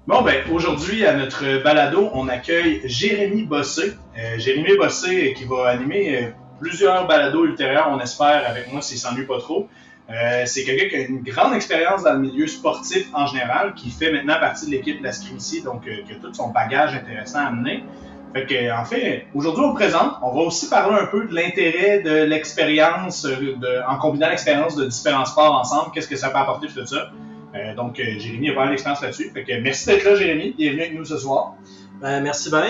Bon, ben, aujourd'hui, à notre balado, on accueille Jérémy Bossé. Jérémy Bossé qui va animer plusieurs balados ultérieurs, on espère, avec moi s'il s'ennuie pas trop. C'est quelqu'un qui a une grande expérience dans le milieu sportif en général, qui fait maintenant partie de l'équipe de la Scrimmie, donc qui a tout son bagage intéressant à amener. Fait que, en fait, aujourd'hui, on le présente. On va aussi parler un peu de l'intérêt de l'expérience, en combinant l'expérience de différents sports ensemble, qu'est-ce que ça peut apporter tout ça. Jérémy a vraiment l'expérience là-dessus. Fait que merci d'être là, Jérémy. Bienvenue avec nous ce soir. Merci bien.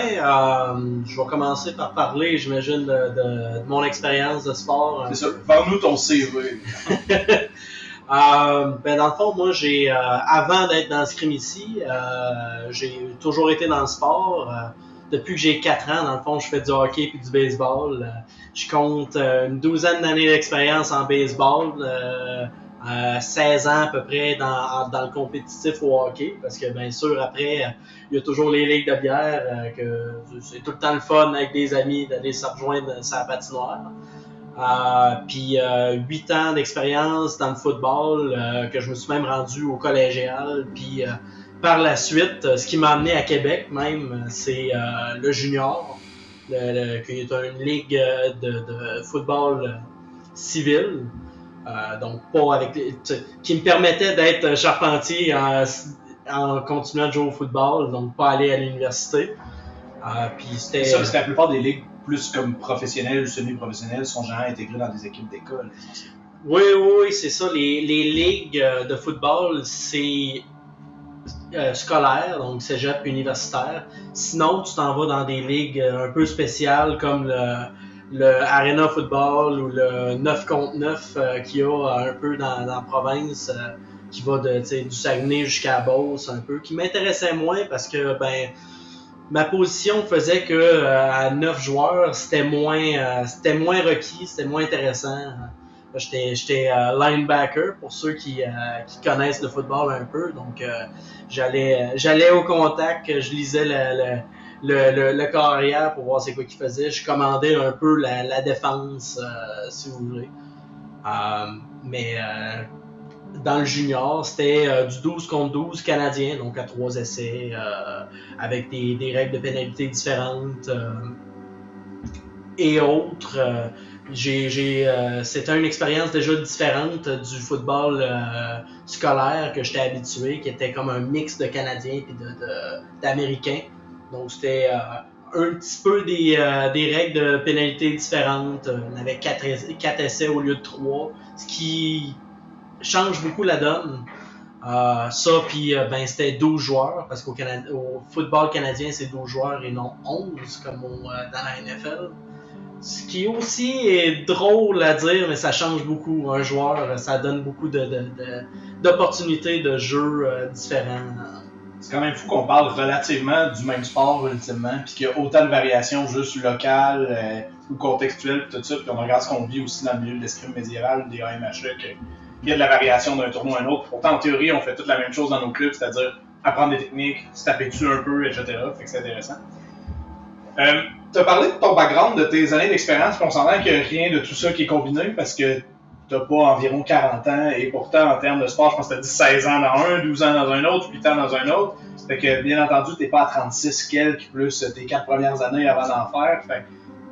Je vais commencer par parler, j'imagine, de mon expérience de sport. C'est ça. Vends-nous ton CV. Dans le fond, moi, avant d'être dans le scrim ici, j'ai toujours été dans le sport. Depuis que j'ai 4 ans, dans le fond, je fais du hockey et du baseball. Je compte une douzaine d'années d'expérience en baseball. 16 ans à peu près dans le compétitif au hockey, parce que bien sûr, après, il y a toujours les ligues de bière, que c'est tout le temps le fun avec des amis d'aller se rejoindre sur la patinoire. Puis 8 ans d'expérience dans le football, que je me suis même rendu au collégial. Puis par la suite, ce qui m'a amené à Québec même, c'est le junior, qui est une ligue de football civil. Donc pas avec qui me permettait d'être charpentier en continuant de jouer au football, donc pas aller à l'université. Puis c'était ça, parce que la plupart des ligues plus comme professionnelles ou semi-professionnelles sont généralement intégrées dans des équipes d'école. Oui, c'est ça. Les ligues de football, c'est scolaire, donc cégep universitaire. Sinon, tu t'en vas dans des ligues un peu spéciales comme le Arena Football ou le 9 contre 9 qu'il y a un peu dans la province, qui va du Saguenay jusqu'à Beauce un peu, qui m'intéressait moins parce que ma position faisait que à 9 joueurs, c'était moins requis, c'était moins intéressant. J'étais linebacker pour ceux qui connaissent le football un peu, donc j'allais au contact, je lisais le carrière pour voir c'est quoi qu'il faisait. Je commandais un peu la défense, si vous voulez. Mais dans le junior, c'était du 12 contre 12 canadien, donc à 3 essais, avec des règles de pénalité différentes et autres. C'était une expérience déjà différente du football scolaire que j'étais habitué, qui était comme un mix de Canadiens et d'Américains. Donc c'était un petit peu des règles de pénalité différentes. On avait 4 essais au lieu de 3, ce qui change beaucoup la donne. Puis c'était 12 joueurs, parce au football canadien, c'est 12 joueurs et non 11, comme dans la NFL. Ce qui aussi est drôle à dire, mais ça change beaucoup. Un joueur, ça donne beaucoup d'opportunités de jeux différents. C'est quand même fou qu'on parle relativement du même sport, ultimement, puis qu'il y a autant de variations juste locales ou contextuelles, puis tout ça, puis on regarde ce qu'on vit aussi dans le milieu de l'escrime médiéval, des AMHE, qu'il y a de la variation d'un tournoi à un autre. Pourtant, en théorie, on fait toute la même chose dans nos clubs, c'est-à-dire apprendre des techniques, se taper dessus un peu, etc. Fait que c'est intéressant. Tu as parlé de ton background, de tes années d'expérience, puis on s'entend qu'il n'y a rien de tout ça qui est combiné, parce que tu n'as pas environ 40 ans, et pourtant, en termes de sport, je pense que tu as dit 16 ans dans un, 12 ans dans un autre, 8 ans dans un autre. Fait que, bien entendu, tu n'es pas à 36 quelques, plus tes 4 premières années avant d'en faire. Fait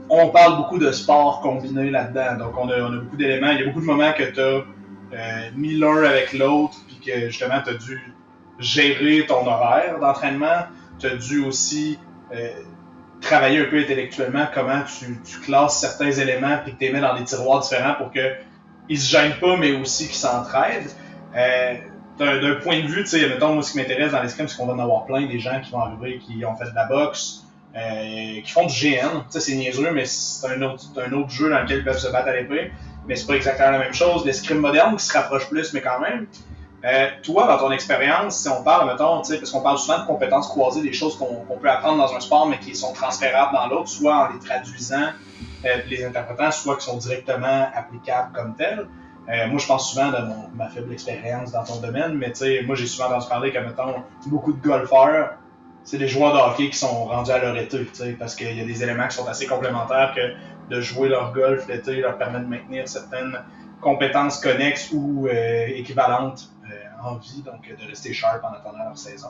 on parle beaucoup de sport combiné là-dedans, donc on a beaucoup d'éléments. Il y a beaucoup de moments que tu as mis l'un avec l'autre, puis que justement, tu as dû gérer ton horaire d'entraînement. Tu as dû aussi travailler un peu intellectuellement comment tu classes certains éléments puis que tu les mets dans des tiroirs différents pour qu'ils se gênent pas, mais aussi qu'ils s'entraident. D'un point de vue, tu sais, mettons, moi, ce qui m'intéresse dans l'escrime, c'est qu'on va en avoir plein des gens qui vont arriver, qui ont fait de la boxe, qui font du GN. Tu sais, c'est niaiseux, mais c'est un autre jeu dans lequel ils peuvent se battre à l'épée. Mais c'est pas exactement la même chose. L'escrime moderne qui se rapproche plus, mais quand même. Toi, dans ton expérience, si on parle, mettons, parce qu'on parle souvent de compétences croisées, des choses qu'on peut apprendre dans un sport, mais qui sont transférables dans l'autre, soit en les traduisant, les interprétant, soit qui sont directement applicables comme telles. Moi, je pense souvent de ma faible expérience dans ton domaine, mais moi, j'ai souvent entendu parler que, mettons, beaucoup de golfeurs, c'est des joueurs de hockey qui sont rendus à leur été, parce qu'il y a des éléments qui sont assez complémentaires que de jouer leur golf l'été leur permet de maintenir certaines compétences connexes ou équivalentes en vie, donc de rester sharp en attendant leur saison.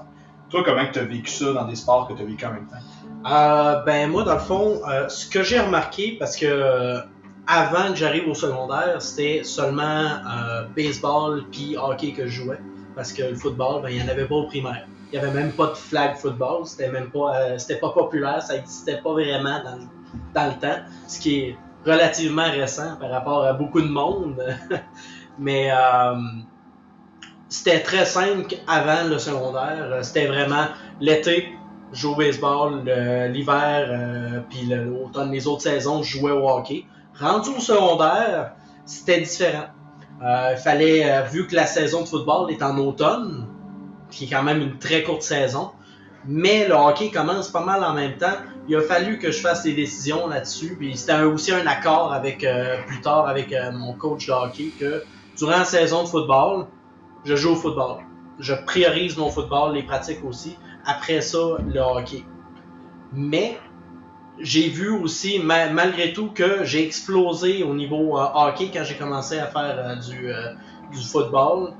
Toi, comment tu as vécu ça dans des sports que tu as vécu en même temps? Ben moi, dans le fond, ce que j'ai remarqué, parce que avant que j'arrive au secondaire, c'était seulement baseball puis hockey que je jouais. Parce que le football, ben, il n'y en avait pas au primaire. Il n'y avait même pas de flag football, c'était pas populaire, ça n'existait pas vraiment dans le temps, ce qui est relativement récent par rapport à beaucoup de monde. Mais c'était très simple avant le secondaire. C'était vraiment l'été, je jouais au baseball, l'hiver, puis l'automne, les autres saisons, je jouais au hockey. Rendu au secondaire, c'était différent. Fallait, vu que la saison de football est en automne, qui est quand même une très courte saison, mais le hockey commence pas mal en même temps. Il a fallu que je fasse des décisions là-dessus. Puis c'était aussi un accord avec plus tard avec mon coach de hockey que durant la saison de football, je joue au football. Je priorise mon football, les pratiques aussi. Après ça, le hockey. Mais j'ai vu aussi, malgré tout, que j'ai explosé au niveau hockey quand j'ai commencé à faire du football.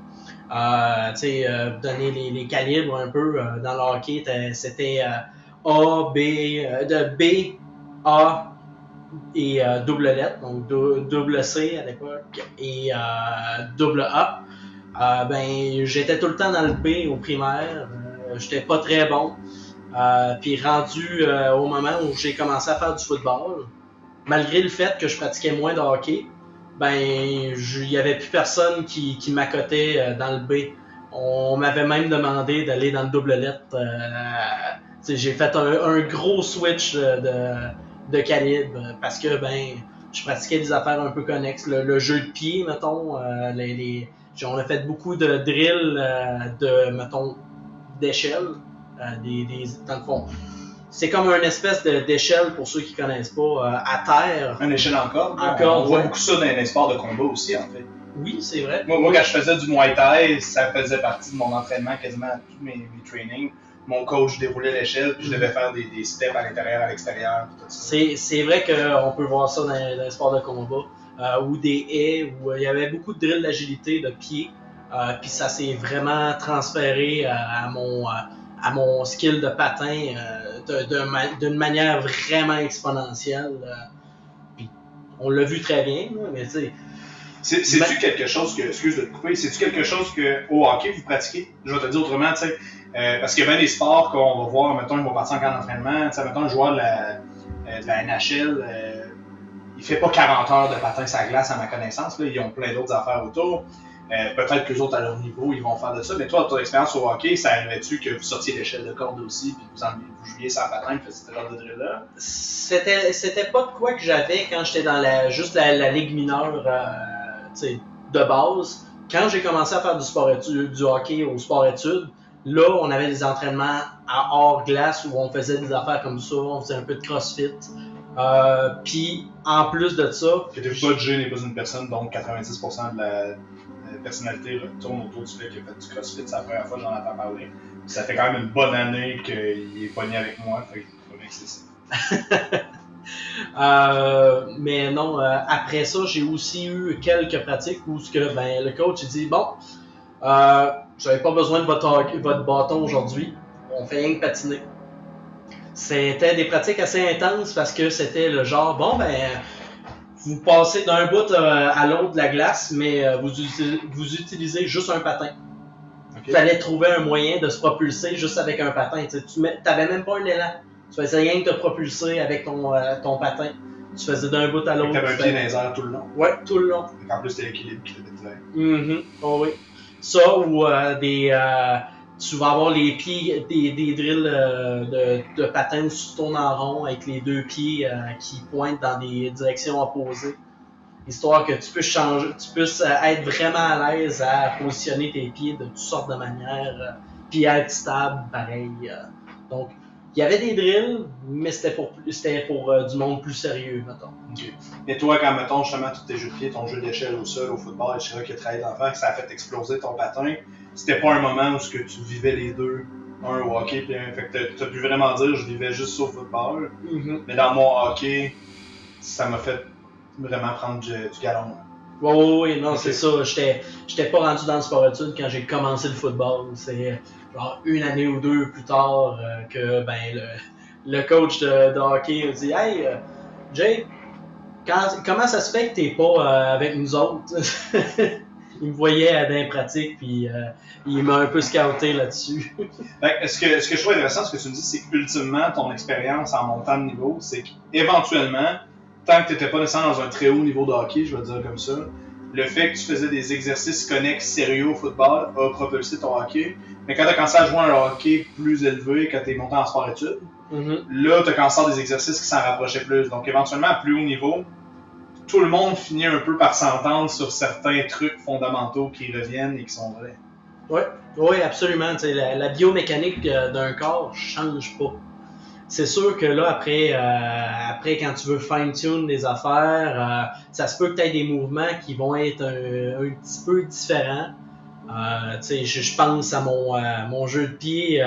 Donner les calibres un peu dans le hockey, c'était A, B, de B, A et double lettre, donc double C à l'époque et double A. Ben, j'étais tout le temps dans le B au primaire, j'étais pas très bon. Puis rendu au moment où j'ai commencé à faire du football, malgré le fait que je pratiquais moins de hockey, ben, il y avait plus personne qui m'accotait dans le B. On m'avait même demandé d'aller dans le double lettre. J'ai fait un gros switch de calibre parce que ben, je pratiquais des affaires un peu connexes. Le jeu de pied, mettons, on a fait beaucoup de drills mettons, d'échelle, dans le fond. C'est comme une espèce d'échelle, pour ceux qui ne connaissent pas, à terre. Une échelle en corde. On voit beaucoup ça dans les sports de combat aussi, en fait. Oui, c'est vrai. Moi, quand je faisais du Muay Thai, ça faisait partie de mon entraînement quasiment à tous mes trainings. Mon coach déroulait l'échelle, puis je devais faire des steps à l'intérieur, à l'extérieur. C'est vrai qu'on peut voir ça dans les sports de combat, ou des haies, où il y avait beaucoup de drills d'agilité, de pied, puis ça s'est vraiment transféré à mon skill de patin d'une manière vraiment exponentielle. Puis on l'a vu très bien, mais tu sais. C'est-tu quelque chose que, excuse de te couper, c'est-tu quelque chose que au hockey vous pratiquez? Je vais te dire autrement, tu sais, parce qu'il y a bien des sports qu'on va voir, mettons, ils vont partir en camp d'entraînement, tu sais, mettons, un joueur de la NHL, il fait pas 40 heures de patin sur la glace à ma connaissance, là, ils ont plein d'autres affaires autour. Peut-être que les autres à leur niveau, ils vont faire de ça, mais toi, dans ton expérience au hockey, ça arriverait-tu que vous sortiez l'échelle de corde aussi, puis vous jouiez sans patin, puis faisiez ce genre de drill-là? C'était pas de quoi que j'avais quand j'étais dans juste la ligue mineure de base. Quand j'ai commencé à faire du hockey au sport-études, là, on avait des entraînements à hors glace où on faisait des affaires comme ça, on faisait un peu de crossfit. Puis, en plus de ça... Que t'es budget n'est pas une personne, donc 90% de la personnalité retourne autour du fait qu'il a fait du crossfit. C'est la première fois que j'en entends parler. Ça fait quand même une bonne année qu'il est pogné avec moi, fait que c'est pas excessif. Mais non, après ça, j'ai aussi eu quelques pratiques où le coach il dit bon, vous n'avez pas besoin de votre bâton aujourd'hui, on fait rien que patiner. C'était des pratiques assez intenses parce que c'était le genre bon ben vous passez d'un bout à l'autre de la glace, mais vous utilisez juste un patin. Il fallait trouver un moyen de se propulser juste avec un patin. Tu n'avais même pas un élan. Tu faisais rien que te propulser avec ton patin. Tu faisais d'un bout à l'autre. Tu avais un pied dans les airs tout le long. Ouais, tout le long. En plus, c'était l'équilibre qui était clair. Oh, oui. Ça, ou tu vas avoir les pieds, des drills de patins où tu tournes en rond avec les deux pieds qui pointent dans des directions opposées. Histoire que tu puisses être vraiment à l'aise à positionner tes pieds de toutes sortes de manières, puis être stable, pareil. Donc, il y avait des drills, mais c'était pour du monde plus sérieux, mettons. Okay. Et toi, quand, mettons, justement, tous tes jeux de pied, ton jeu d'échelle au sol, au football, etc., qui a travaillé d'enfer, que ça a fait exploser ton patin, c'était pas un moment où tu vivais les deux, un au hockey, puis un. Fait que t'as pu vraiment dire, je vivais juste au football, mais dans mon hockey, ça m'a fait vraiment prendre du galon. Oui, non, c'est ça. J'étais pas rendu dans le sport-études quand j'ai commencé le football. C'est genre une année ou deux plus tard que le coach de hockey a dit Hey, Jay, comment ça se fait que t'es pas avec nous autres? Il me voyait dans les pratiques, puis il m'a un peu scouté là-dessus. Ce que je trouve intéressant, ce que tu me dis, c'est qu'ultimement, ton expérience en montant de niveau, c'est qu'éventuellement, tant que tu n'étais pas nécessairement dans un très haut niveau de hockey, je vais dire comme ça, le fait que tu faisais des exercices connexes sérieux au football a propulsé ton hockey. Mais quand tu as commencé à jouer un hockey plus élevé, quand tu es monté en sport-études, là, tu as commencé à faire des exercices qui s'en rapprochaient plus. Donc, éventuellement, à plus haut niveau, tout le monde finit un peu par s'entendre sur certains trucs fondamentaux qui reviennent et qui sont vrais. Oui, absolument. La biomécanique d'un corps change pas. C'est sûr que là, après quand tu veux fine-tune des affaires, ça se peut que tu aies des mouvements qui vont être un petit peu différents. Je pense à mon jeu de pied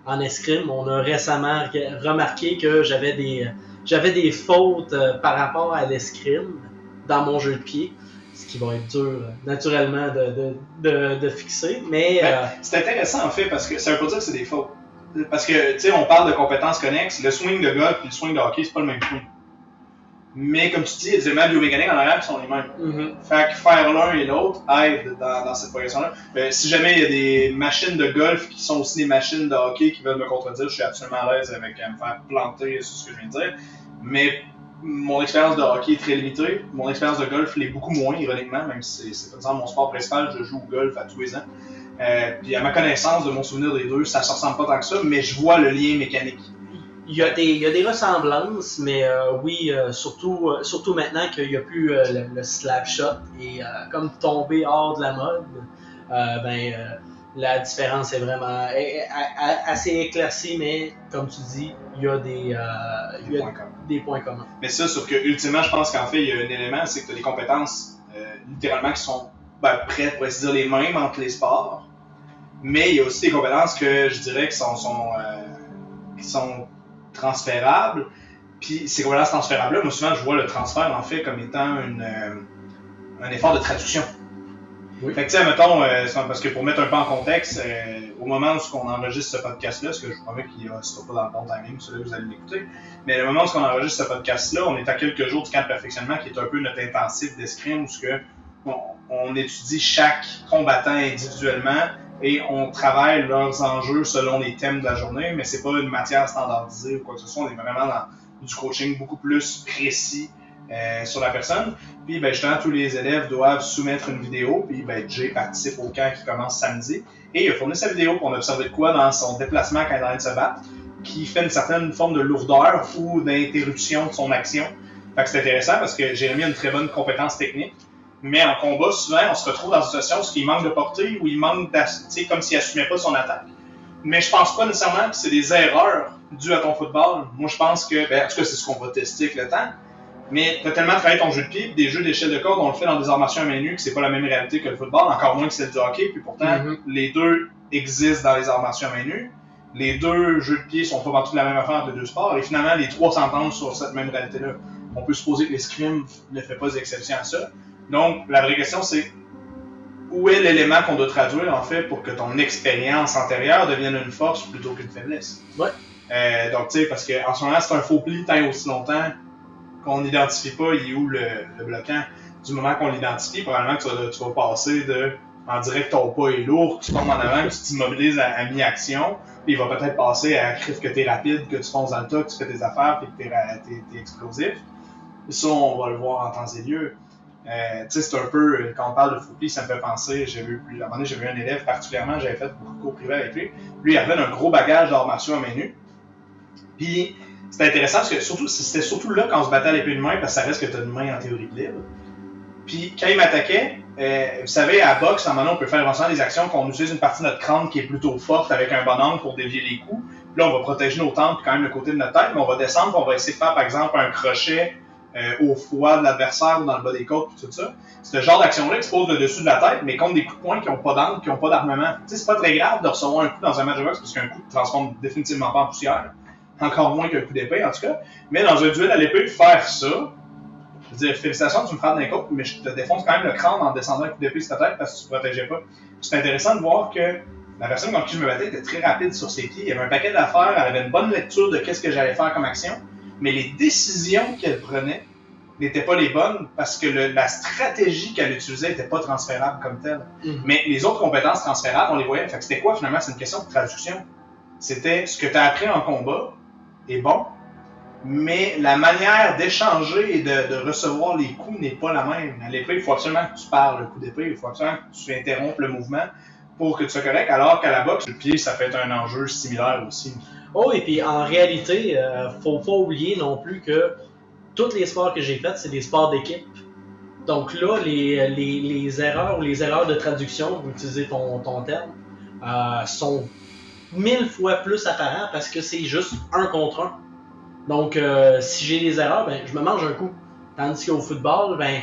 en escrime. On a récemment remarqué que j'avais des fautes par rapport à l'escrime dans mon jeu de pied, ce qui va être dur naturellement de fixer. Mais c'est intéressant en fait parce que ça veut pas dire que c'est des fautes. Parce que, tu sais, on parle de compétences connexes. Le swing de golf et le swing de hockey, c'est pas le même swing. Mais comme tu dis, il y a des éléments biomécaniques en arrière qui sont les mêmes. Fait que faire l'un et l'autre aide dans cette progression-là. Si jamais il y a des machines de golf qui sont aussi des machines de hockey qui veulent me contredire, je suis absolument à l'aise avec me faire planter sur ce que je viens de dire. Mais mon expérience de hockey est très limitée. Mon expérience de golf l'est beaucoup moins, ironiquement, même si c'est par exemple mon sport principal, je joue au golf à tous les ans. Puis à ma connaissance de mon souvenir des deux, ça ne se ressemble pas tant que ça, mais je vois le lien mécanique. Il y a des ressemblances, mais oui, surtout maintenant qu'il n'y a plus le slap shot et comme tombé hors de la mode, la différence est vraiment assez éclaircie, mais comme tu dis, il y a des points communs. Mais ça, sauf que ultimement, je pense qu'en fait, il y a un élément, c'est que tu as des compétences littéralement qui sont prêtes pour ainsi dire les mêmes entre les sports, mais il y a aussi des compétences que je dirais qui sont transférables. Puis ces compétences transférables-là, moi souvent je vois le transfert en fait comme étant un effort de traduction. Oui. Fait que tu sais, mettons, parce que pour mettre un peu en contexte, au moment où on enregistre ce podcast-là, ce que je vous promets qu'il ne sera pas dans le bon timing, celui-là vous allez l'écouter, mais le moment où on enregistre ce podcast-là, on est à quelques jours du camp de perfectionnement qui est un peu notre intensif d'escrime où on étudie chaque combattant individuellement et on travaille leurs enjeux selon les thèmes de la journée, mais c'est pas une matière standardisée ou quoi que ce soit, on est vraiment dans du coaching beaucoup plus précis sur la personne. Puis justement, tous les élèves doivent soumettre une vidéo, puis Jay participe au camp qui commence samedi, et il a fourni sa vidéo pour observer de quoi dans son déplacement quand il est en train de se battre, qui fait une certaine forme de lourdeur ou d'interruption de son action. Fait que c'est intéressant parce que Jérémy a une très bonne compétence technique, mais en combat, souvent, on se retrouve dans une situation où il manque de portée, ou il manque comme s'il assumait pas son attaque. Mais je pense pas nécessairement que c'est des erreurs dues à ton football. Moi, je pense que, en tout cas, c'est ce qu'on va tester avec le temps. Mais tu as tellement travaillé ton jeu de pied, des jeux d'échelle de corde, on le fait dans des arts martiaux à main nue, que c'est pas la même réalité que le football, encore moins que celle du hockey. Puis pourtant, les deux existent dans les arts martiaux à main nue. Les deux jeux de pied sont pas partout de la même affaire entre les deux sports. Et finalement, les trois s'entendent sur cette même réalité-là. On peut supposer que l'escrime ne fait pas d'exception à ça. Donc, la vraie question, c'est où est l'élément qu'on doit traduire, en fait, pour que ton expérience antérieure devienne une force plutôt qu'une faiblesse? Ouais. Donc, tu sais, parce qu'en ce moment, c'est un faux pli tant aussi longtemps qu'on n'identifie pas il est où le bloquant. Du moment qu'on l'identifie, probablement que tu vas passer en direct ton pas est lourd, que tu tombes en avant, que tu t'immobilises à mi-action, puis il va peut-être passer à crif que t'es rapide, que tu fonces dans le tas, que tu fais tes affaires, puis que t'es explosif. Ça, on va le voir en temps et lieu. Tu sais, c'est un peu, quand on parle de faux pli, ça me fait penser, à un moment donné, j'ai vu un élève particulièrement, j'avais fait beaucoup de cours privés avec lui. Lui, il avait un gros bagage d'arts martiaux à main nue. Puis, c'était intéressant parce que c'était surtout là quand on se battait à l'épée de main, parce que ça reste que tu as une main en théorie de libre. Puis quand il m'attaquait, vous savez, à boxe, normalement, on peut faire éventuellement des actions qu'on utilise une partie de notre crâne qui est plutôt forte avec un bon angle pour dévier les coups. Puis là, on va protéger nos tempes quand même le côté de notre tête, mais on va descendre et on va essayer de faire, par exemple, un crochet au foie de l'adversaire ou dans le bas des côtes, tout ça. C'est le genre d'action-là qui se pose le dessus de la tête, mais contre des coups de poing qui n'ont pas d'angle, qui n'ont pas d'armement. Tu sais, c'est pas très grave de recevoir un coup dans un match de boxe parce qu'un coup ne transforme définitivement pas en poussière. Encore moins qu'un coup d'épée, en tout cas. Mais dans un duel à l'épée, faire ça, Je veux dire, félicitations, tu me frappes d'un côte, mais je te défonce quand même le crâne en descendant un coup d'épée sur ta tête parce que tu ne protégeais pas. C'est intéressant de voir que la personne contre qui je me battais était très rapide sur ses pieds. Il y avait un paquet d'affaires, elle avait une bonne lecture de qu'est-ce que j'allais faire comme action, mais les décisions qu'elle prenait n'étaient pas les bonnes parce que la stratégie qu'elle utilisait n'était pas transférable comme telle. Mais les autres compétences transférables, on les voyait. Fait que c'était quoi finalement? C'est une question de traduction. C'était ce que tu as appris en combat est bon, mais la manière d'échanger et de recevoir les coups n'est pas la même. À l'épée, il faut absolument que tu parles le coup d'épée, il faut absolument que tu interrompes le mouvement pour que tu sois correct, alors qu'à la boxe, le pied, ça peut être un enjeu similaire aussi. Oh, et puis en réalité, faut pas oublier non plus que tous les sports que j'ai faits, c'est des sports d'équipe. Donc là, les erreurs ou les erreurs de traduction, pour utiliser ton terme, sont 1000 fois plus apparents parce que c'est juste un contre un. Donc, si j'ai des erreurs, ben, je me mange un coup. Tandis qu'au football, ben,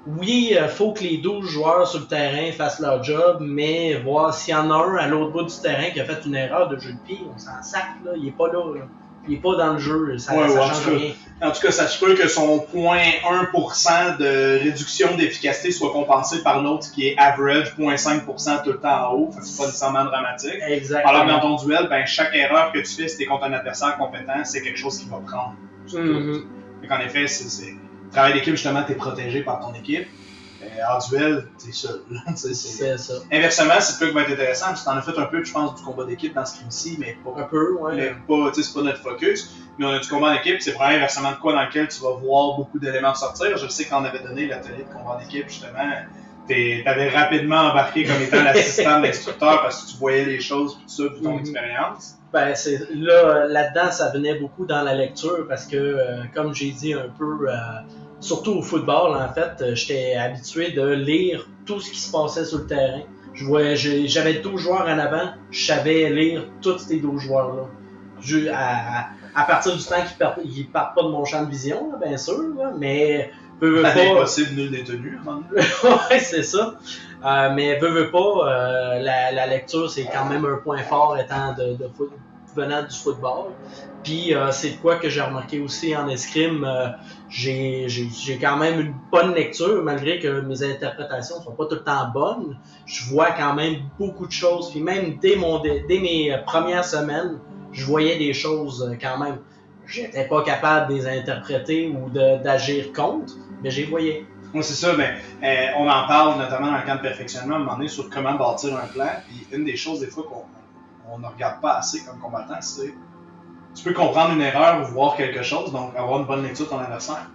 oui, faut que les 12 joueurs sur le terrain fassent leur job, mais voir s'il y en a un à l'autre bout du terrain qui a fait une erreur de jeu de pied, on s'en sac, là, il est pas là. Il est pas dans le jeu, ça change rien. En tout cas, ça se peut que son 0.1% de réduction d'efficacité soit compensé par l'autre qui est average 0.5% tout le temps en haut. Fait que c'est pas nécessairement dramatique. Exactement. Alors que dans ton duel, ben, chaque erreur que tu fais si t'es contre un adversaire compétent, c'est quelque chose qui va prendre. Donc en effet, c'est travail d'équipe, justement, t'es protégé par ton équipe. En duel, t'es seul. C'est ça. Inversement, c'est le truc qui va être intéressant, parce que t'en as fait un peu, je pense, du combat d'équipe dans ce film-ci, mais pas. Un peu, ouais. Mais pas, c'est pas notre focus. Mais on a du combat d'équipe, c'est vraiment inversement de quoi dans lequel tu vas voir beaucoup d'éléments sortir. Je sais qu'on avait donné l'atelier de combat d'équipe, justement. T'avais rapidement embarqué comme étant l'assistant de l'instructeur parce que tu voyais les choses, tout ça, vu ton expérience. Ben, là-dedans, ça venait beaucoup dans la lecture parce que, comme j'ai dit un peu, surtout au football, en fait, j'étais habitué de lire tout ce qui se passait sur le terrain. J'avais 12 joueurs en avant, je savais lire tous ces 12 joueurs-là. À partir du temps qu'ils partent pas de mon champ de vision, là, bien sûr, là, mais C'est impossible nul détenu. Ouais, c'est ça. Mais veux pas, la lecture, c'est quand même un point fort étant venant du football. Puis c'est quoi que j'ai remarqué aussi en escrime, j'ai quand même une bonne lecture, malgré que mes interprétations sont pas tout le temps bonnes. Je vois quand même beaucoup de choses. Puis même dès mes premières semaines, je voyais des choses quand même. J'étais pas capable de les interpréter ou d'agir contre, mais je les voyais. Oui, c'est ça, mais on en parle notamment dans le camp de perfectionnement à un moment donné sur comment bâtir un plan. Puis une des choses des fois qu'on ne regarde pas assez comme combattant, c'est tu peux comprendre une erreur ou voir quelque chose, donc avoir une bonne lecture de ton adversaire.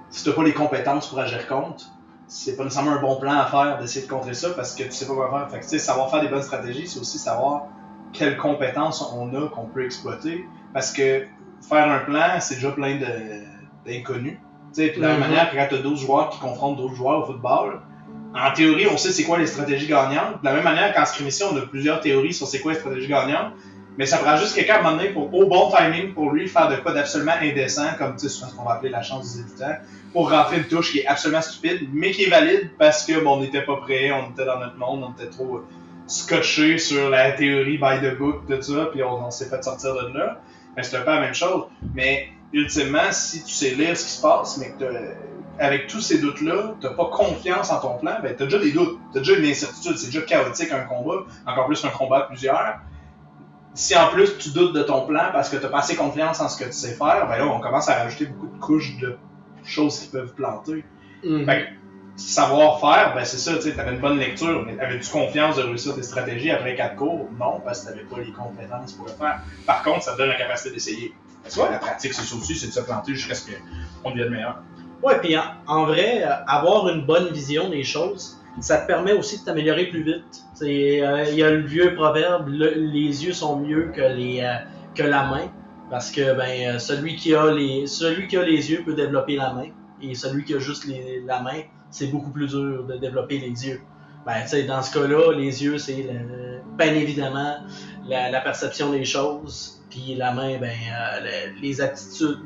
Si tu n'as pas les compétences pour agir contre, c'est pas nécessairement un bon plan à faire d'essayer de contrer ça parce que tu sais pas quoi faire. Fait que tu sais, savoir faire des bonnes stratégies, c'est aussi savoir quelles compétences on a qu'on peut exploiter. Parce que faire un plan, c'est déjà plein d'inconnus. Puis de la même manière que quand tu as 12 joueurs qui confrontent d'autres joueurs au football, en théorie, on sait c'est quoi les stratégies gagnantes. De la même manière qu'en scrimmation, on a plusieurs théories sur c'est quoi les stratégies gagnantes. Mais ça prend juste quelqu'un à un moment donné au bon timing pour lui faire de quoi d'absolument indécent, comme tu sais, souvent ce qu'on va appeler la chance des débutants, pour rentrer une touche qui est absolument stupide, mais qui est valide parce que bon, on n'était pas prêt, on était dans notre monde, on était trop scotché sur la théorie by the book, tout ça, puis on s'est fait sortir de là. Mais c'est un peu la même chose. Mais ultimement, si tu sais lire ce qui se passe, mais que avec tous ces doutes-là, tu n'as pas confiance en ton plan, ben tu as déjà des doutes, tu as déjà une incertitude, c'est déjà chaotique un combat, encore plus un combat à plusieurs. Si en plus tu doutes de ton plan parce que tu n'as pas assez confiance en ce que tu sais faire, ben là on commence à rajouter beaucoup de couches de choses qui peuvent planter. Fait que, savoir faire, ben c'est ça, tu avais une bonne lecture, mais avais-tu confiance de réussir tes stratégies après 4 cours? Non, parce que tu n'avais pas les compétences pour le faire. Par contre, ça te donne la capacité d'essayer. Parce que la pratique, c'est ça aussi, c'est de se planter jusqu'à ce qu'on devienne meilleur. Ouais, puis en vrai, avoir une bonne vision des choses, ça te permet aussi de t'améliorer plus vite. Il y a le vieux proverbe, les yeux sont mieux que la main, parce que celui qui a les yeux peut développer la main, et celui qui a juste la main, c'est beaucoup plus dur de développer les yeux. Dans ce cas-là, les yeux, c'est bien évidemment la perception des choses, puis la main, les aptitudes.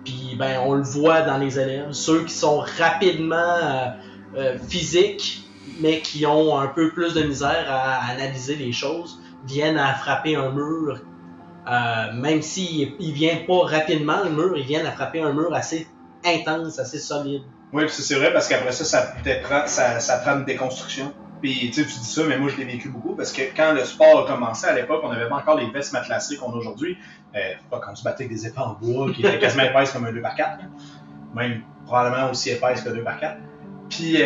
Puis on le voit dans les élèves, ceux qui sont rapidement physiques, mais qui ont un peu plus de misère à analyser les choses, viennent à frapper un mur, même s'il ne vient pas rapidement le mur, ils viennent à frapper un mur assez intense, assez solide. Oui, c'est vrai, parce qu'après ça prend une déconstruction. Puis tu dis ça, mais moi je l'ai vécu beaucoup, parce que quand le sport a commencé à l'époque, on n'avait pas encore les vestes matelassées qu'on a aujourd'hui. Pas quand on se battait avec des épées en bois qui étaient quasiment épaisses comme un 2x4. Même probablement aussi épaisses que 2x4. Puis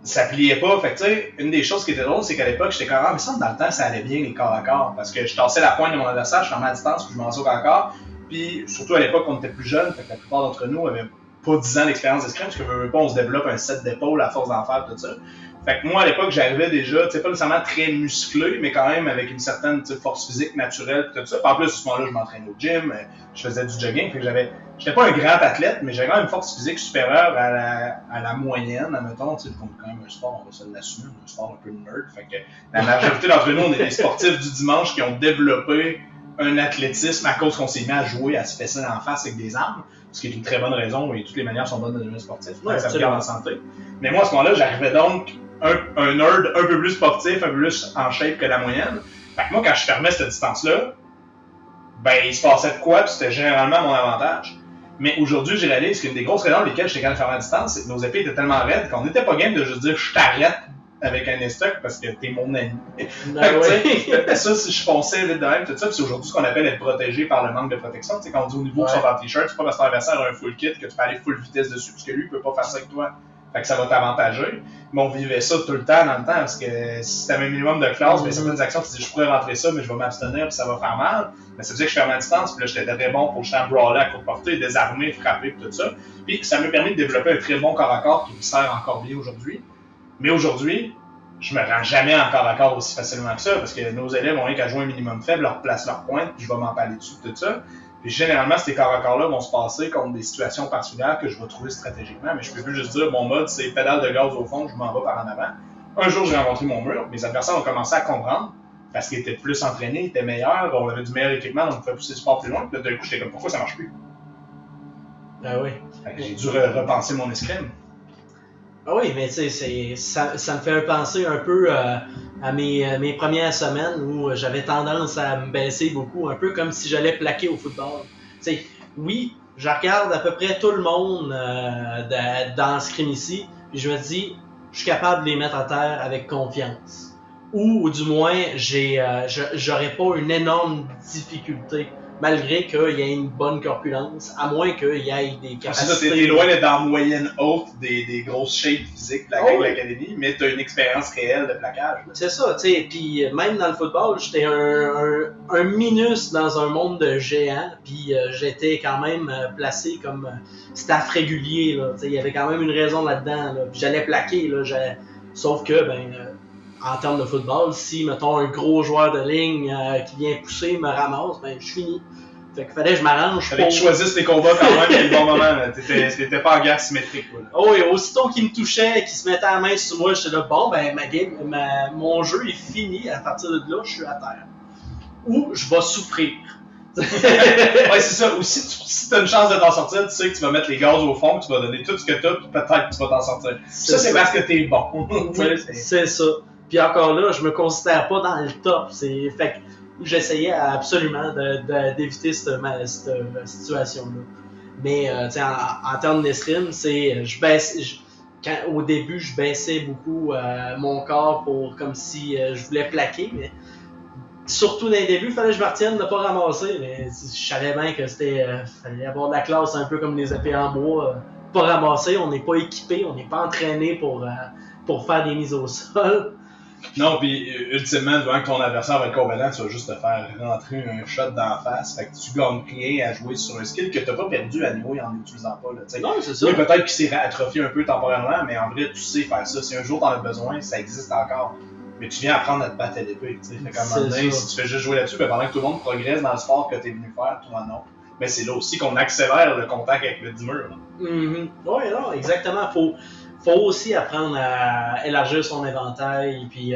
ça pliait pas. Fait que tu sais, une des choses qui était drôle, c'est qu'à l'époque, j'étais comme, mais ça, dans le temps, ça allait bien les corps à corps. Parce que je tassais la pointe de mon adversaire, je fermais à distance, puis je me lançais au corps à corps. Puis surtout à l'époque, on était plus jeunes, fait que la plupart d'entre nous avaient pas 10 ans d'expérience d'escrime, parce que veut pas, on se développe un set d'épaules à force d'en faire, tout ça. Fait que moi, à l'époque, j'arrivais déjà, tu sais, pas nécessairement très musclé, mais quand même avec une certaine force physique naturelle, tout ça. Puis en plus, à ce moment-là, je m'entraînais au gym, je faisais du jogging, fait que j'étais pas un grand athlète, mais j'avais quand même une force physique supérieure à la moyenne, admettons, tu sais, comme quand même un sport, on va se l'assumer, un sport un peu nerd. Fait que la majorité d'entre nous, on est des sportifs du dimanche qui ont développé un athlétisme à cause qu'on s'est mis à jouer, à se fesser en face avec des armes, ce qui est une très bonne raison, et toutes les manières sont bonnes de devenir sportif, ça me garde en santé. Mais moi, à ce moment-là, j'arrivais donc un nerd un peu plus sportif, un peu plus en shape que la moyenne. Fait que moi, quand je fermais cette distance-là, ben, il se passait de quoi, puis c'était généralement mon avantage. Mais aujourd'hui, je réalise qu'une des grosses raisons pour lesquelles j'étais capable de faire la distance, c'est que nos épées étaient tellement raides qu'on n'était pas game de juste dire je t'arrête avec un estoc parce que t'es mon ami. Ça, si je fonçais vite de même, tout ça, puis c'est aujourd'hui ce qu'on appelle être protégé par le manque de protection. Tu sais, quand on dit au niveau qui sont en t-shirt, c'est pas parce que ton adversaire a un full kit que tu peux aller full vitesse dessus, parce que lui, il peut pas faire ça avec toi. Fait que ça va t'avantager. Mais on vivait ça tout le temps dans le temps, parce que si t'avais un minimum de classe, ben, certaines actions, tu dis je pourrais rentrer ça, mais je vais m'abstenir, puis ça va faire mal. Mais ça faisait que je fermais à distance, puis là, j'étais très bon pour justement brawler à courte portée, désarmer, frapper, puis tout ça. Puis ça m'a permis de développer un très bon corps à corps qui me sert encore bien aujourd'hui. Mais aujourd'hui, je me rends jamais en corps à corps aussi facilement que ça, parce que nos élèves ont rien qu'à jouer un minimum faible, leur place leur pointe, puis je vais m'empaler dessus, tout ça. Puis généralement, ces corps à corps-là vont se passer contre des situations particulières que je vais trouver stratégiquement, mais je peux plus juste dire mon mode c'est pédale de gaz au fond, je m'en vais par en avant. Un jour, j'ai rencontré mon mur, mes adversaires ont commencé à comprendre, parce qu'ils étaient plus entraînés, ils étaient meilleurs, on avait du meilleur équipement, donc on pouvait pousser le sport plus loin, puis là, d'un coup, j'étais comme pourquoi ça marche plus? Ah oui. J'ai dû repenser mon escrime. Ah oui, mais tu sais, ça me fait penser un peu à mes premières semaines où j'avais tendance à me baisser beaucoup, un peu comme si j'allais plaquer au football. Tu sais, oui, je regarde à peu près tout le monde dans ce crime ici, puis je me dis, je suis capable de les mettre à terre avec confiance. Ou du moins, j'aurais pas une énorme difficulté. Malgré qu'il y ait une bonne corpulence, à moins qu'il y ait des capacités... C'est ça, t'es loin d'être dans la moyenne haute des grosses shapes physiques de l'académie, mais t'as une expérience réelle de plaquage. Là. C'est ça, tu sais, puis même dans le football, j'étais un minus dans un monde de géants, puis j'étais quand même placé comme staff régulier, là, tu sais, il y avait quand même une raison là-dedans, là, puis j'allais plaquer, là, sauf que, en termes de football, si, mettons, un gros joueur de ligne qui vient pousser me ramasse, ben, je suis fini. Fait qu'il fallait que je m'arrange. Fallait que tu choisisses tes combats quand même, c'est le bon moment. T'étais pas en guerre symétrique. Là. Oh, et aussitôt qu'il me touchait, qu'il se mettait la main sur moi, j'étais là, bon, ben, mon jeu est fini. À partir de là, je suis à terre. Ou je vais souffrir. Ouais, c'est ça. Ou si t'as une chance de t'en sortir, tu sais que tu vas mettre les gaz au fond, que tu vas donner tout ce que t'as, puis peut-être que tu vas t'en sortir. Ça, c'est parce que t'es bon. Oui, c'est ça. Puis encore là, je me considère pas dans le top. Fait que j'essayais absolument d'éviter cette situation-là. Mais en termes d'escrime, c'est au début, je baissais beaucoup mon corps comme si je voulais plaquer, mais surtout dans les débuts, il fallait que je me retienne de ne pas ramasser. Mais je savais bien que fallait avoir de la classe un peu comme les épées en bois. Pas ramasser, on n'est pas équipé, on n'est pas entraîné pour faire des mises au sol. Non, puis ultimement, devant que ton adversaire va être compétent, tu vas juste te faire rentrer un shot d'en face. Fait que tu gagnes rien à jouer sur un skill que tu n'as pas perdu à niveau en l'utilisant pas. Là, non, c'est ça. Oui, peut-être qu'il s'est atrophié un peu temporairement, mais en vrai, tu sais faire ça. Si un jour tu en as besoin, ça existe encore. Mais tu viens apprendre à te battre à l'épée. Fait qu'à un moment donné, si tu fais juste jouer là-dessus, pendant que tout le monde progresse dans le sport que tu es venu faire, toi non. Mais c'est là aussi qu'on accélère le contact avec le mur. Oui, non, exactement. Faut aussi apprendre à élargir son éventail, puis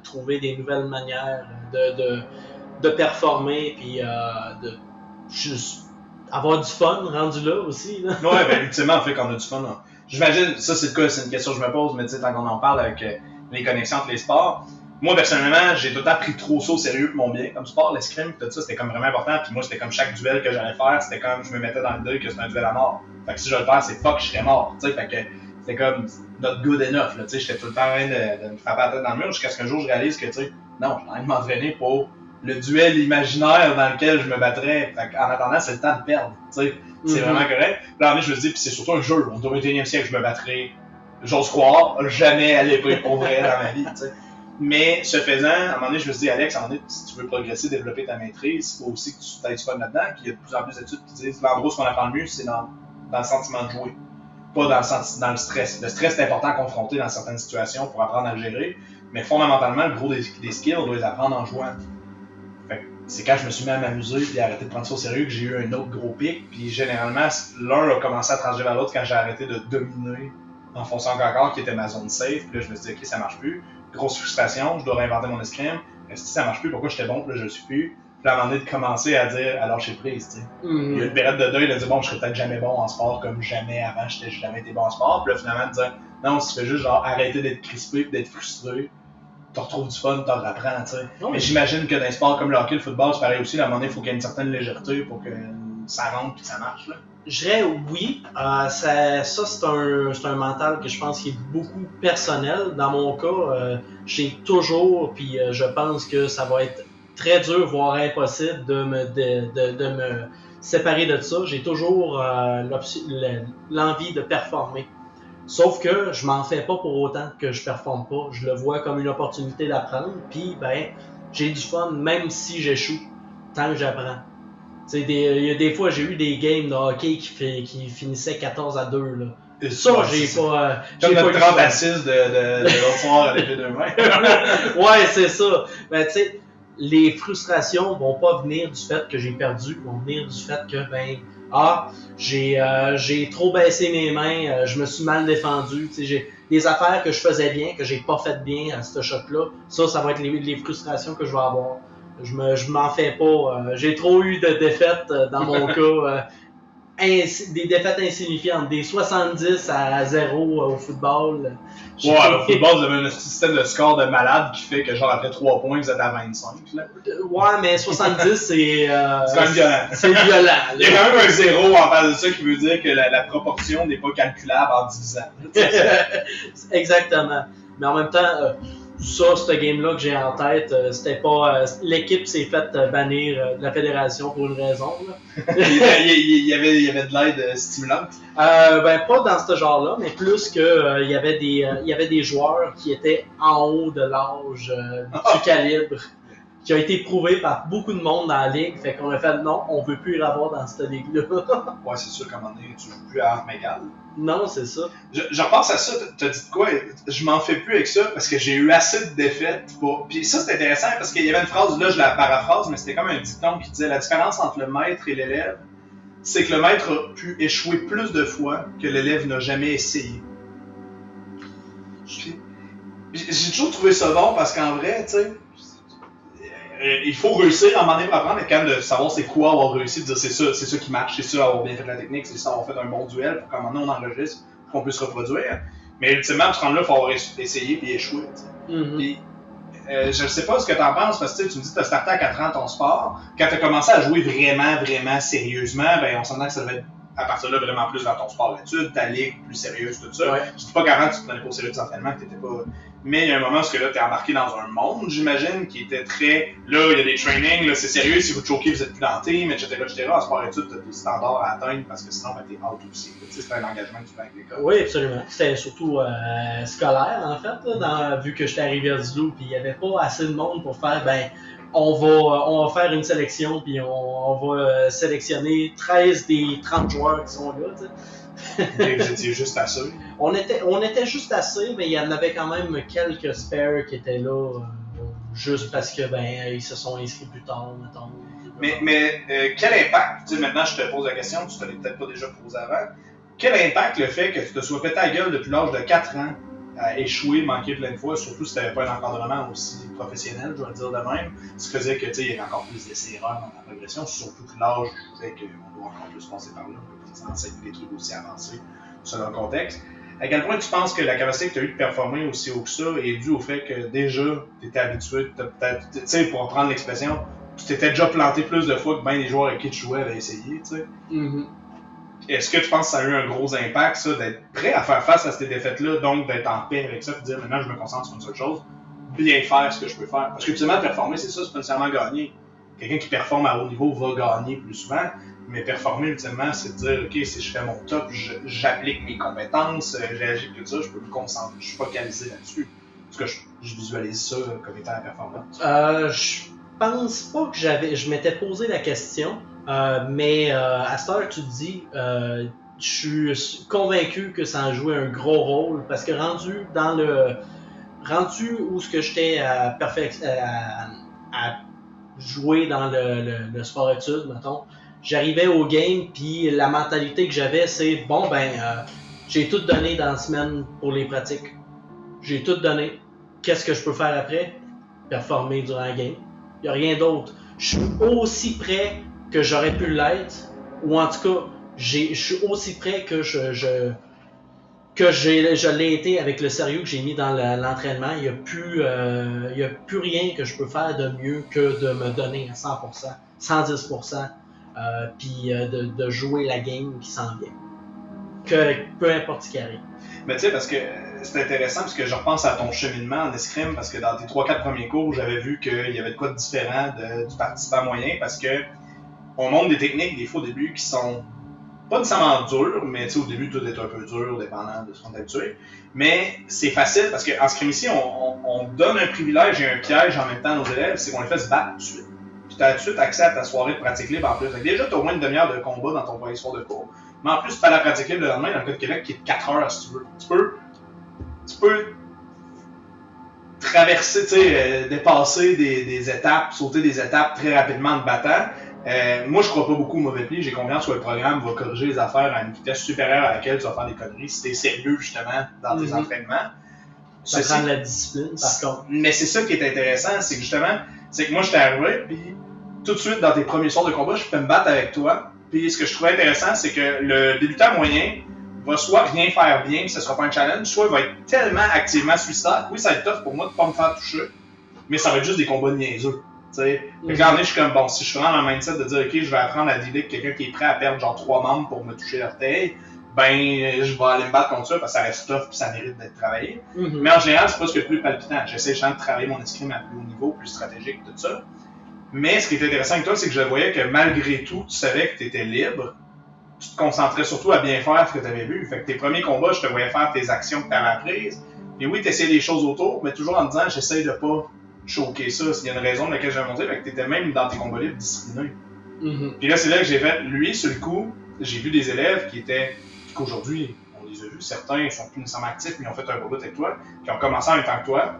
trouver des nouvelles manières de performer, puis de juste avoir du fun rendu là aussi. Là. Ouais, ben ultimement, en fait, qu'on a du fun. Là. J'imagine, ça c'est le cas, c'est une question que je me pose, mais tu sais, tant qu'on en parle avec les connexions entre les sports, moi, personnellement, j'ai tout le temps pris trop ça au sérieux pour mon bien. Comme sport, l'escrime, tout ça, c'était comme vraiment important. Puis moi, c'était comme chaque duel que j'allais faire, c'était comme je me mettais dans le deuil que c'était un duel à mort. Fait que si je le perds, c'est fuck, je serais mort. T'sais, fait que c'était comme not good enough. Là, j'étais tout le temps en train de me frapper la tête dans le mur jusqu'à ce qu'un jour je réalise que, non, j'ai envie de m'entraîner pour le duel imaginaire dans lequel je me battrais. Fait en attendant, c'est le temps de perdre. C'est vraiment correct. Puis là, je me dis, puis c'est surtout un jeu. Au 21e siècle, je me battrais, j'ose croire, jamais à l'épée pour vrai dans ma vie. T'sais. Mais ce faisant, à un moment donné, je me suis dit, Alex, à un moment donné, si tu veux progresser, développer ta maîtrise, il faut aussi que tu t'ailles du fun là-dedans. Puis il y a de plus en plus d'études qui disent, en gros, ce qu'on apprend le mieux, c'est dans le sentiment de jouer, pas dans le stress. Le stress est important à confronter dans certaines situations pour apprendre à le gérer, mais fondamentalement, le gros des skills, on doit les apprendre en jouant. Fait que c'est quand je me suis mis à m'amuser et arrêter de prendre ça au sérieux que j'ai eu un autre gros pic. Puis généralement, l'un a commencé à trancher vers l'autre quand j'ai arrêté de dominer en fonçant encore qui était ma zone safe. Puis là, je me suis dit, ok, ça marche plus. Grosse frustration, je dois réinventer mon escrime. Si ça marche plus, pourquoi j'étais bon, puis là je le suis plus. Puis là, à un moment donné, de commencer à dire, alors j'ai prise, tu sais. Il y a une période de deuil de dire, bon, je serais peut-être jamais bon en sport comme jamais avant, j'ai jamais été bon en sport. Puis là, finalement, de dire, non, si tu fais juste genre arrêter d'être crispé, d'être frustré, tu retrouves du fun, tu reprends, tu sais. Mais j'imagine que dans les sports comme le hockey, le football, c'est pareil aussi. À un moment donné, il faut qu'il y ait une certaine légèreté pour que ça rentre puis que ça marche, là. Je dirais oui. Ça c'est un mental que je pense qui est beaucoup personnel. Dans mon cas, j'ai toujours, puis je pense que ça va être très dur, voire impossible de me séparer de ça. J'ai toujours l'envie de performer. Sauf que je m'en fais pas pour autant que je performe pas. Je le vois comme une opportunité d'apprendre. Puis ben, j'ai du fun même si j'échoue, tant que j'apprends. Il y a des fois, j'ai eu des games de hockey qui finissaient 14-2. Là. Et ça, j'ai pas. Comme notre 30-6 de l'autre soir à l'épée de main. Ouais, c'est ça. Ben, tu sais, les frustrations vont pas venir du fait que j'ai perdu, vont venir du fait que, j'ai trop baissé mes mains, je me suis mal défendu. J'ai des affaires que je faisais bien, que j'ai pas fait bien à ce shot-là. Ça va être les frustrations que je vais avoir. Je m'en fais pas. J'ai trop eu de défaites dans mon cas. Des défaites insignifiantes. Des 70-0 au football. Ouais, au football, vous avez un système de score de malade qui fait que genre après 3 points, vous êtes à 25. Là. Ouais, mais 70, c'est quand même violent. C'est violent. Il y a quand même un 0 en face de ça qui veut dire que la proportion n'est pas calculable en divisant. Exactement. Mais en même temps... ce game-là que j'ai en tête, c'était pas. L'équipe s'est faite bannir de la fédération pour une raison. Là. il y avait de l'aide stimulante? Ben, pas dans ce genre-là, mais plus que il y avait des joueurs qui étaient en haut de l'âge du calibre, qui a été prouvé par beaucoup de monde dans la ligue. Fait qu'on a fait non, on veut plus y avoir dans cette ligue-là. Ouais, c'est sûr qu'à un moment donné, tu joues plus à armes égales. Non, c'est ça. Je repense à ça, t'as dit de quoi? Je m'en fais plus avec ça parce que j'ai eu assez de défaites pour. Puis ça, c'est intéressant parce qu'il y avait une phrase, là, je la paraphrase, mais c'était comme un dicton qui disait la différence entre le maître et l'élève, c'est que le maître a pu échouer plus de fois que l'élève n'a jamais essayé. Puis, j'ai toujours trouvé ça bon parce qu'en vrai, tu sais, il faut réussir à un moment donné pour apprendre, mais quand même de savoir c'est quoi avoir réussi, de dire c'est ça qui marche, c'est ça avoir bien fait la technique, c'est ça avoir fait un bon duel pour qu'à un moment donné on enregistre, pour qu'on puisse reproduire. Mais ultimement, pour se rendre là, il faut avoir essayé et échoué. Puis, je ne sais pas ce que tu en penses, parce que tu me dis que tu as starté à 4 ans ton sport. Quand tu as commencé à jouer vraiment sérieusement, ben, on s'entend que ça devait être à partir de là vraiment plus dans ton sport d'études, ta ligue plus sérieuse, tout ça. Ouais. Je dis pas qu'avant tu te prenais pas au sérieux des entraînements, que t'étais pas. Mais il y a un moment où tu es embarqué dans un monde, j'imagine, qui était très. Là, il y a des trainings, là, c'est sérieux, si vous choquez, vous êtes plus dans le team, etc. En sport études, tu as des standards à atteindre parce que sinon, ben, t'es out aussi. C'est un engagement que tu fais avec l'école. Oui, absolument. C'était surtout scolaire, en fait, là, vu que j'étais arrivé à Rivière-du-Loup, puis il n'y avait pas assez de monde pour faire, on va faire une sélection, puis on va sélectionner 13 des 30 joueurs qui sont là, tu sais. Et vous étiez juste assez? On était juste assez, mais il y en avait quand même quelques spares qui étaient là, juste parce que ils se sont inscrits plus tard, mettons. Mais quel impact, tu sais, maintenant je te pose la question, tu ne te l'as peut-être pas déjà posé avant, quel impact le fait que tu te sois pété la gueule depuis l'âge de 4 ans à échouer, manquer plein de fois, surtout si tu n'avais pas un encadrement aussi professionnel, je dois le dire de même, ce qui faisait que il y avait encore plus d'essais-erreurs dans ta progression, surtout que l'âge fait qu'on doit encore plus passer par là, on peut enseigner des trucs aussi avancés selon le contexte. À quel point tu penses que la capacité que tu as eu de performer aussi haut que ça est due au fait que déjà, tu étais habitué, peut-être, tu sais, pour reprendre l'expression, tu t'étais déjà planté plus de fois que bien les joueurs avec qui tu jouais avaient essayé, tu sais. Mm-hmm. Est-ce que tu penses que ça a eu un gros impact, ça, d'être prêt à faire face à ces défaites-là, donc d'être en paix avec ça, et de dire maintenant je me concentre sur une seule chose, bien faire ce que je peux faire. Parce que ultimement, performer, c'est ça, c'est pas nécessairement gagner. Quelqu'un qui performe à haut niveau va gagner plus souvent, mais performer, ultimement, c'est de dire, OK, si je fais mon top, j'applique mes compétences, j'agis tout ça, je peux me concentrer, je suis focalisé là-dessus. Parce que je visualise ça comme étant la performance. Je pense pas que je m'étais posé la question, mais à cette heure, tu te dis, je suis convaincu que ça a joué un gros rôle, parce que rendu où ce que j'étais à jouer dans le sport-études, mettons, j'arrivais au game, puis la mentalité que j'avais, c'est bon, j'ai tout donné dans la semaine pour les pratiques. J'ai tout donné. Qu'est-ce que je peux faire après? Performer durant la game. Il n'y a rien d'autre. Je suis aussi prêt que j'aurais pu l'être, ou en tout cas, je suis aussi prêt que je l'ai été avec le sérieux que j'ai mis dans l'entraînement. Il n'y a plus rien que je peux faire de mieux que de me donner à 100%, 110%, puis de jouer la game qui s'en vient. Peu importe ce qui arrive. Mais tu sais, parce que c'est intéressant, parce que je repense à ton cheminement en escrime, parce que dans tes 3-4 premiers cours, j'avais vu qu'il y avait de quoi de différent du participant moyen, parce que on montre des techniques, des fois au début, qui sont pas nécessairement dures, mais tu sais, au début, tout est un peu dur, dépendant de ce qu'on est habitué. Mais c'est facile, parce qu'en escrime ici, on donne un privilège et un piège en même temps à nos élèves, c'est qu'on les fait se battre tout de suite. Puis tu as tout de suite accès à ta soirée de pratique libre en plus. Donc déjà, tu as au moins une demi-heure de combat dans ton premier soir de cours. Mais en plus, tu as la pratique libre le lendemain dans le cas de Québec qui est de 4 heures si tu veux. Tu peux traverser, tu sais, dépasser des étapes, sauter des étapes très rapidement en te battant. Moi, je crois pas beaucoup au mauvais pli. J'ai confiance que le programme va corriger les affaires à une vitesse supérieure à laquelle tu vas faire des conneries si tu es sérieux, justement, dans tes entraînements. Ça prend de la discipline, par contre. Mais c'est ça qui est intéressant, c'est que justement, c'est que moi, j'étais arrivé, puis tout de suite, dans tes premiers soirs de combat, je peux me battre avec toi. Puis ce que je trouvais intéressant, c'est que le débutant moyen va soit rien faire bien, puis ce sera pas un challenge, soit il va être tellement activement suicidaire. Oui, ça va être tough pour moi de pas me faire toucher, mais ça va être juste des combats niaiseux. Fait que là, je suis comme, bon, si je suis vraiment dans le mindset de dire, OK, je vais apprendre à dealer avec quelqu'un qui est prêt à perdre genre 3 membres pour me toucher l'orteil, je vais aller me battre contre ça parce que ça reste tough et ça mérite d'être travaillé. Mais en général, c'est pas ce que le plus palpitant. J'essaie de travailler mon escrime à plus haut niveau, plus stratégique, tout ça. Mais ce qui est intéressant avec toi, c'est que je voyais que malgré tout, tu savais que tu étais libre. Tu te concentrais surtout à bien faire ce que tu avais vu. Fait que tes premiers combats, je te voyais faire tes actions que tu avais apprises. Et oui, tu essayais des choses autour, mais toujours en disant, j'essaie de pas choquer ça. S'il y a une raison de laquelle j'ai monté, fait que tu étais même dans tes combats libres discipliné. Puis là, c'est là que j'ai fait, lui, sur le coup, j'ai vu des élèves qu'aujourd'hui, on les a vus, certains sont plus nécessairement actifs, mais ils ont fait un robot avec toi, qui ont commencé en même temps que toi,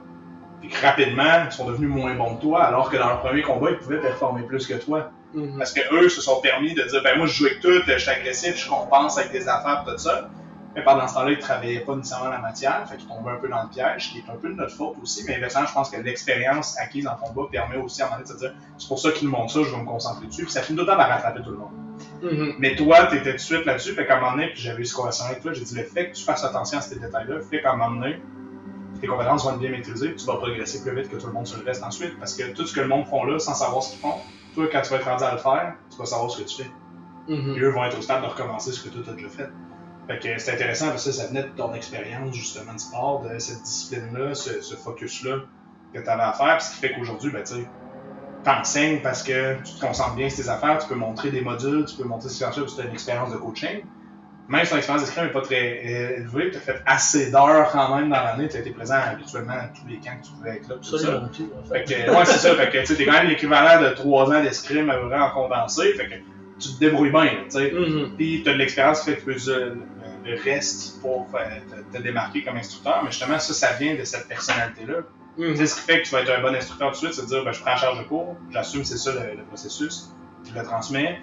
puis que rapidement, ils sont devenus moins bons que toi, alors que dans leur premier combat, ils pouvaient performer plus que toi. Parce que eux se sont permis de dire, moi, je joue avec tout, je suis agressif, je compense avec des affaires, tout ça. Mais pendant ce temps-là, ils ne travaillaient pas nécessairement la matière, fait qu'ils tombaient un peu dans le piège, qui est un peu de notre faute aussi, mais inversement, je pense que l'expérience acquise en combat permet aussi à un moment donné de se dire, c'est pour ça qu'ils nous montrent ça, je vais me concentrer dessus, puis ça finit d'autant par rattraper tout le monde. Mais toi, tu étais tout de suite là-dessus, fait qu'à un moment donné, puis j'avais eu ce conversation avec toi, j'ai dit, le fait que tu fasses attention à ces détails-là, fait qu'à un moment donné, tes compétences vont être bien maîtrisées, tu vas progresser plus vite que tout le monde sur le reste ensuite, parce que tout ce que le monde font là, sans savoir ce qu'ils font, toi, quand tu vas être rendu à le faire, tu vas savoir ce que tu fais. Et eux vont être au stade de recommencer ce que toi, tu as déjà fait. Fait que c'est intéressant parce que ça venait de ton expérience justement de sport, de cette discipline-là, ce focus-là que tu avais à faire. Puis ce qui fait qu'aujourd'hui, tu t'enseignes parce que tu te concentres bien sur tes affaires, tu peux montrer des modules, tu peux montrer ces choses parce que tu as une expérience de coaching. Même si ton expérience d'escrime n'est pas très élevée, tu as fait assez d'heures quand même dans l'année, tu as été présent habituellement à tous les camps que tu pouvais être là. Tout ça. Fait que, ouais, c'est ça. Fait que tu es quand même l'équivalent de 3 ans d'escrime à vrai en condensé. Fait que tu te débrouilles bien, tu sais. Puis tu as de l'expérience qui fait que tu peux le reste pour te démarquer comme instructeur. Mais justement, ça vient de cette personnalité-là. Tu sais, ce qui fait que tu vas être un bon instructeur tout de suite, c'est de dire, je prends en charge le cours, j'assume c'est ça le processus, je le transmets,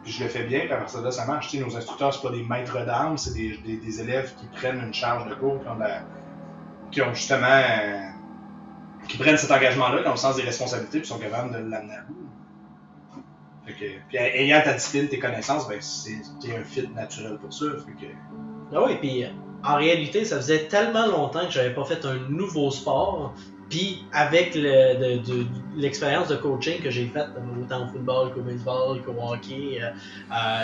puis je le fais bien, puis à partir de là, ça marche. Tu sais, nos instructeurs, c'est pas des maîtres d'armes, c'est des élèves qui prennent une charge de cours, qui ont justement qui prennent cet engagement-là, qui ont le sens des responsabilités, puis sont capables de l'amener à bout. Puis ayant ta discipline, tes connaissances, t'es un fit naturel pour ça. Ah oui, puis en réalité, ça faisait tellement longtemps que j'avais pas fait un nouveau sport. Puis avec l'expérience de coaching que j'ai faite, autant au football qu'au baseball, qu'au hockey,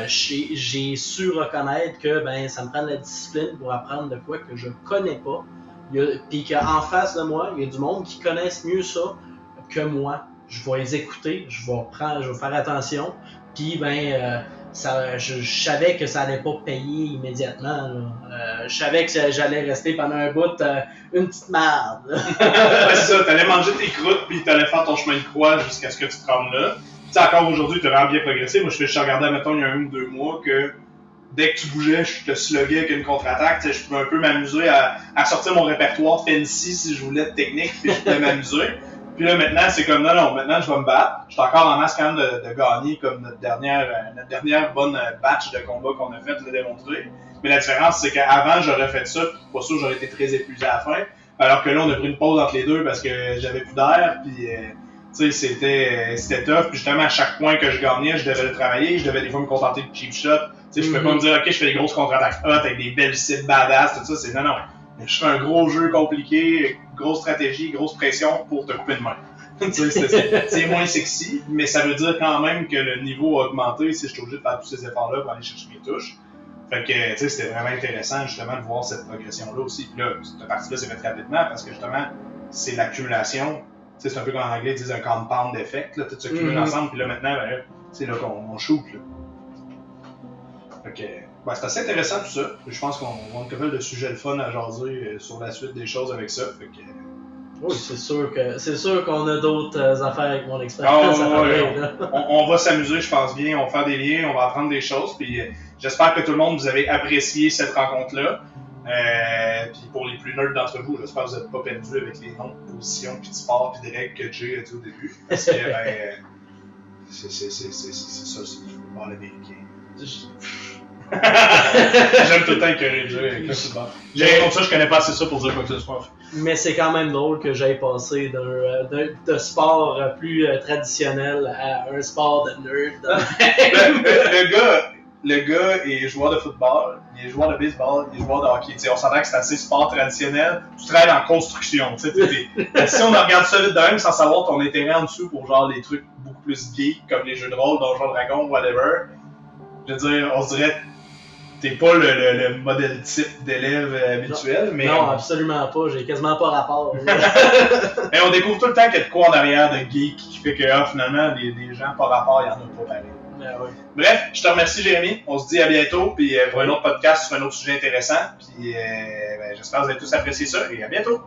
j'ai su reconnaître que ça me prend de la discipline pour apprendre de quoi que je connais pas. Puis qu'en face de moi, il y a du monde qui connaissent mieux ça que moi. Je vais les écouter, je vais faire attention. Puis je savais que ça allait pas payer immédiatement. Je savais que j'allais rester pendant un bout une petite merde. Ouais, c'est ça, t'allais manger tes croûtes puis t'allais faire ton chemin de croix jusqu'à ce que tu te rendes là. Tu sais, encore aujourd'hui, t'as vraiment bien progressé. Moi, je regardais, mettons, il y a 1 ou 2 mois que dès que tu bougeais, je te sluguais avec une contre-attaque. Je pouvais un peu m'amuser à sortir mon répertoire fancy si je voulais de technique puis je pouvais m'amuser. Puis là, maintenant, c'est comme non, maintenant, je vais me battre. Je suis encore en masse quand même de gagner comme notre dernière bonne batch de combats qu'on a fait, de le démontrer. Mais la différence, c'est qu'avant, j'aurais fait ça, puis pas sûr, j'aurais été très épuisé à la fin. Alors que là, on a pris une pause entre les deux parce que j'avais plus d'air, puis tu sais, c'était tough. Puis justement, à chaque point que je gagnais, je devais le travailler. Je devais des fois me contenter de cheap shot. Tu sais, je peux pas me dire, ok, je fais des grosses contre-attaques hot avec des belles cibles badass, tout ça. C'est non. Je fais un gros jeu compliqué, grosse stratégie, grosse pression pour te couper de main. C'est moins sexy, mais ça veut dire quand même que le niveau a augmenté si je suis obligé de faire tous ces efforts-là pour aller chercher mes touches. Fait que, tu sais, c'était vraiment intéressant justement de voir cette progression-là aussi. Puis là, cette partie-là s'est faite rapidement parce que justement, c'est l'accumulation. Tu sais, c'est un peu comme en anglais, ils disent un compound effect. Là, tout s'accumule ensemble, puis là maintenant, c'est là qu'on shoot. Là. Fait que, c'est assez intéressant tout ça. Je pense qu'on a une couple de sujets de fun à jaser sur la suite des choses avec ça. Fait que, oui, c'est sûr qu'on a d'autres affaires avec mon expérience. On va s'amuser, je pense bien. On va faire des liens, on va apprendre des choses. Puis j'espère que tout le monde vous avez apprécié cette rencontre-là. Puis pour les plus nerds d'entre vous, j'espère que vous n'êtes pas perdus avec les noms de positions, puis de sport, puis de règles que Jay a dit au début. Parce que c'est ça, c'est le football américain. J'aime tout le temps écœurer Jay avec le football. Comme ça, je connais pas assez ça pour dire quoi que ce soit. Mais c'est quand même drôle que j'aille passer de sport plus traditionnel à un sport de nerd. Le gars est joueur de football, il est joueur de baseball, il est joueur de hockey. T'sais, on s'entend que c'est assez sport traditionnel. Tu travailles en construction. Si on regarde ça vite de même sans savoir ton intérêt en dessous pour genre les trucs beaucoup plus geeks comme les jeux de rôle, Donjons Dragons, whatever, je veux dire, on se dirait t'es pas le modèle type d'élève habituel. Mais non, absolument pas. J'ai quasiment pas rapport. Mais on découvre tout le temps qu'il y a de quoi en arrière de geek qui fait que finalement, des gens par rapport, il y en a pas pareil. Oui. Bref, je te remercie Jérémy. On se dit à bientôt puis pour un autre podcast sur un autre sujet intéressant. Puis j'espère que vous avez tous apprécié ça et à bientôt.